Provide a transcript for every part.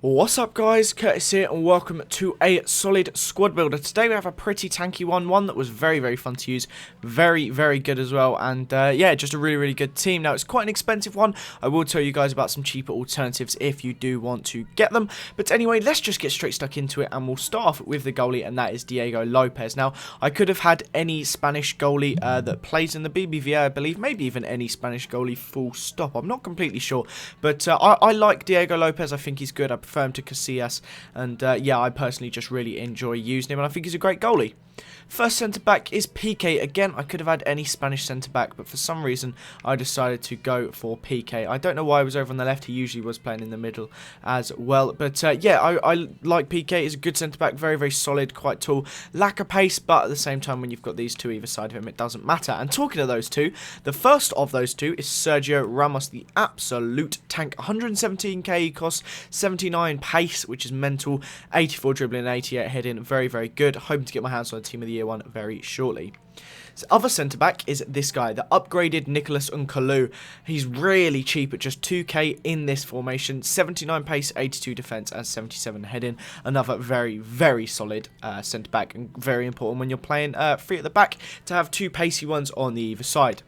What's up guys, Curtis here and welcome to a solid squad builder. Today we have a pretty tanky one that was very fun to use, very good as well, and yeah, just a really good team. Now it's quite an expensive one. I will tell you guys about some cheaper alternatives if you do want to get them, but anyway, let's just get straight stuck into it and we'll start off with the goalie, and that is Diego Lopez. Now I could have had any Spanish goalie that plays in the BBVA, I believe, maybe even any Spanish goalie full stop, I'm not completely sure, but I like Diego Lopez. I think he's good. I prefer him to Casillas, and yeah, I personally just really enjoy using him, and I think he's a great goalie. First centre back is PK. Again, I could have had any Spanish centre back, but for some reason I decided to go for PK. I don't know why I was over on the left. He usually was playing in the middle as well, but yeah, I like PK. He's a good centre back, very solid, quite tall, lack of pace, but at the same time, when you've got these two either side of him, it doesn't matter. And talking of those two, the first of those two is Sergio Ramos, the absolute tank. 117k he costs, 79 pace, which is mental, 84 dribbling, 88 heading, very good. Hoping to get my hands on a Team of the Year one very shortly. So other centre back is this guy, the upgraded Nicholas Unkalu. He's really cheap at just 2k in this formation, 79 pace, 82 defence and 77 heading. Another very solid centre back, and very important when you're playing three at the back to have two pacey ones on the either side.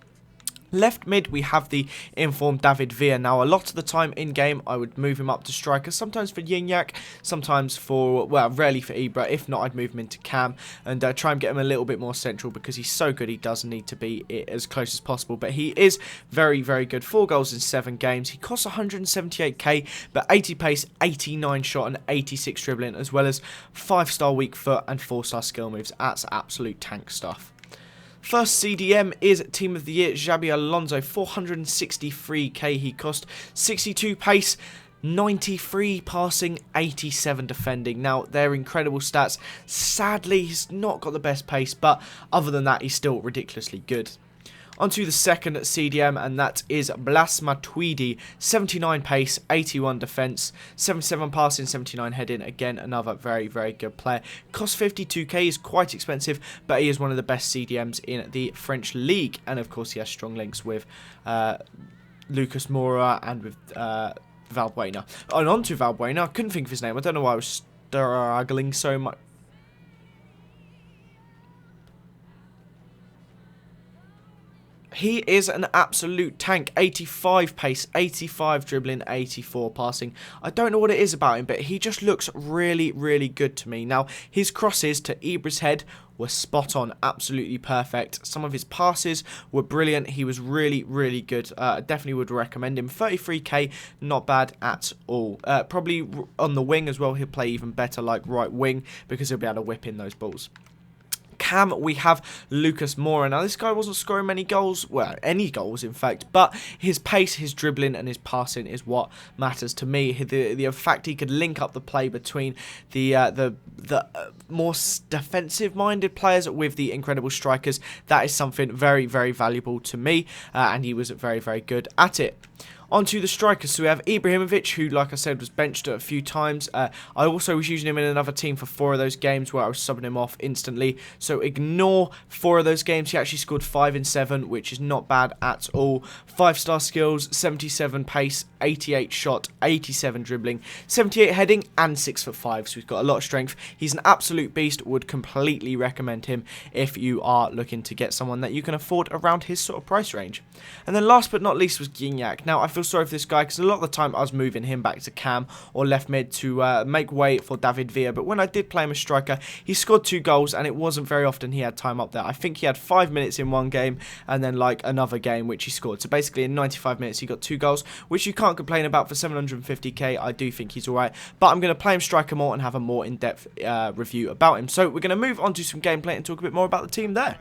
Left mid, we have the informed David Villa. Now, a lot of the time in-game, I would move him up to striker, sometimes for Gignac, sometimes for, well, rarely for Ibra. If not, I'd move him into Cam and try and get him a little bit more central because he's so good, he does need to be as close as possible. But he is very good. 4 goals in 7 games. He costs 178k, but 80 pace, 89 shot and 86 dribbling, as well as 5-star weak foot and 4-star skill moves. That's absolute tank stuff. First CDM is Team of the Year, TOTY Alonso, 463k he cost, 62 pace, 93 passing, 87 defending. Now, they're incredible stats. Sadly, he's not got the best pace, but other than that, he's still ridiculously good. Onto the second CDM, and that is Blas Matuidi, 79 pace, 81 defence, 77 passing, 79 heading. Again, another very good player. Cost 52k, is quite expensive, but he is one of the best CDMs in the French league. And of course, he has strong links with Lucas Moura and with Valbuena. And on to Valbuena, I couldn't think of his name. I don't know why I was struggling so much. He is an absolute tank. 85 pace, 85 dribbling, 84 passing. I don't know what it is about him, but he just looks really good to me. Now, his crosses to Ibra's head were spot on, absolutely perfect. Some of his passes were brilliant. He was really good. I definitely would recommend him. 33k, not bad at all. Probably on the wing as well, he'll play even better like right wing because he'll be able to whip in those balls. Cam, we have Lucas Moura. Now, this guy wasn't scoring many goals, well, any goals, in fact, but his pace, his dribbling, and his passing is what matters to me. The fact he could link up the play between the more defensive-minded players with the incredible strikers, that is something very valuable to me, and he was very good at it. Onto the strikers, so we have Ibrahimovic, who, like I said, was benched a few times. I also was using him in another team for 4 of those games where I was subbing him off instantly. So ignore 4 of those games. He actually scored 5 in 7, which is not bad at all. 5-star skills, 77 pace, 88 shot, 87 dribbling, 78 heading, and 6'5". So he's got a lot of strength. He's an absolute beast. Would completely recommend him if you are looking to get someone that you can afford around his sort of price range. And then last but not least was Gignac. Now, I feel sorry for this guy because a lot of the time I was moving him back to Cam or left mid to make way for David Villa, but when I did play him as striker, he scored 2 goals and it wasn't very often he had time up there. I think he had 5 minutes in one game and then like another game which he scored. So basically in 95 minutes he got 2 goals, which you can't complain about. For 750k, I do think he's alright, but I'm going to play him striker more and have a more in-depth review about him. So we're going to move on to some gameplay and talk a bit more about the team there.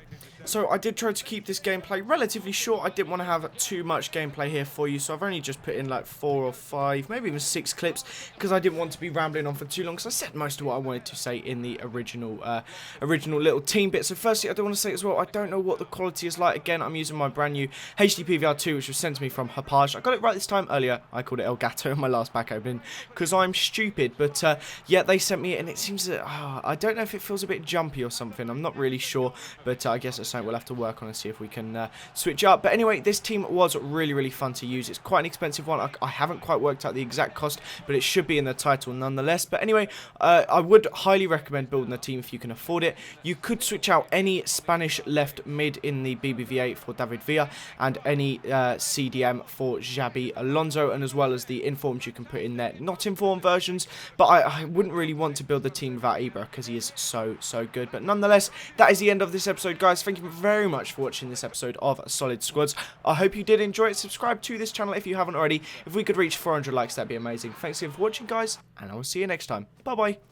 So I did try to keep this gameplay relatively short. I didn't want to have too much gameplay here for you, so I've only just put in like 4 or 5, maybe even 6 clips, because I didn't want to be rambling on for too long, because I said most of what I wanted to say in the original little team bit. So firstly, I do want to say as well, I don't know what the quality is like. Again, I'm using my brand new HD PVR2, which was sent to me from Hapage. I got it right this time. Earlier, I called it El Gato in my last pack opening, because I'm stupid. But yeah, they sent me it, and it seems that, I don't know if it feels a bit jumpy or something. I'm not really sure, but I guess at something we'll have to work on and see if we can switch up. But anyway, this team was really, really fun to use. It's quite an expensive one. I haven't quite worked out the exact cost, but it should be in the title nonetheless. But anyway, I would highly recommend building a team if you can afford it. You could switch out any Spanish left mid in the BBVA for David Villa and any CDM for TOTY Alonso, and as well as the informed you can put in there. Not informed versions, but I wouldn't really want to build the team without Ibra because he is so good. But nonetheless, that is the end of this episode, guys. Thank you very much for watching this episode of Solid Squads. I hope you did enjoy it. Subscribe to this channel if you haven't already. If we could reach 400 likes, that'd be amazing. Thanks again for watching, guys, and I will see you next time. Bye bye.